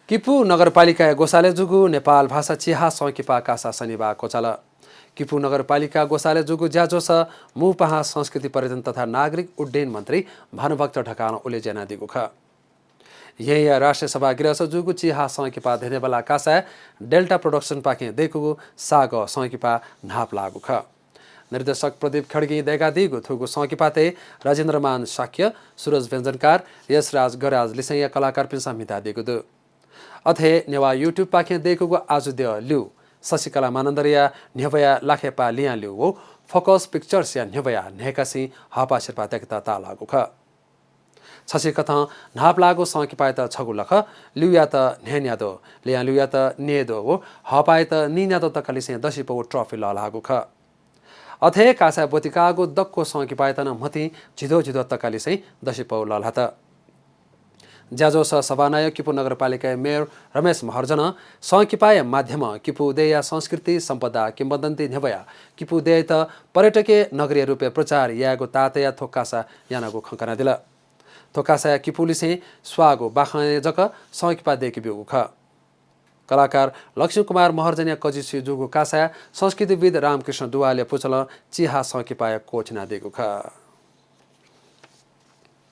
किपु नगरपालिका गोसाले जुगु नेपाल भाषा चिहा सौकिपा कासा शनिबार कोचाल किपु नगरपालिका गोसाले जुगु ज्याजोस मुपहा संस्कृति पर्यटन तथा नागरिक उड्डयन मन्त्री भानुभक्त ढकाल उले जेना दिगुख यही राष्ट्रिय सभा गृह जुगु चिहा सौकिपा धेनेबला कासा डेल्टा प्रोडक्सन पाके देखुगु साग सौकिपा नाप लागुख निर्देशक प्रदीप खड्गी देगा दिगु थुगु सौकिपाते राजेन्द्रमान शाक्य सूरज व्यञ्जनकार यशराज गराज लिसैया कलाकार पिन्सा मिता दिगु दु अथे नेवा युट्युब पाखे देखुगु आजुद्य ल्यु शशिकला मानन्दरिया न्यवया लाखेपा लिया ल्यु वो फोकस पिक्चर्स या न्यवया नेकासी हापा शेर्पा तेकता ता लागु ख छसी कथा नाप लागु सौकिपाए त छगु लख ल्युया त न्यान्या दो लिया ल्युया त ने दो वो हापाए त निन्या दो तकलिसे दशिपो ट्रफी ल लागु ख अथे कासा बोतिकागु दक्को सौकिपाए त न मति झिदो झिदो तकलिसे दशिपो ल लहत ज्याजोस सभानायक किपु नगरपालिका मेयर रमेश महर्जन सौकिपाय माध्यम किपु उदय संस्कृति सम्पदा किम्बदन्ती न्यवया किपु उदय त पर्यटकीय नगरीय रूपे प्रचार यागो तातया थोक्कासा यानागो खङ्कना दिल थोक्कासा किपुलिसे स्वागो बाखने जक सौकिपा देखि बिउख कलाकार लक्ष्मी कुमार महर्जन कजिसी जुगु कासा संस्कृतिविद रामकृष्ण दुवाले पुचल चिहा सौकिपाय कोचना दिगु ख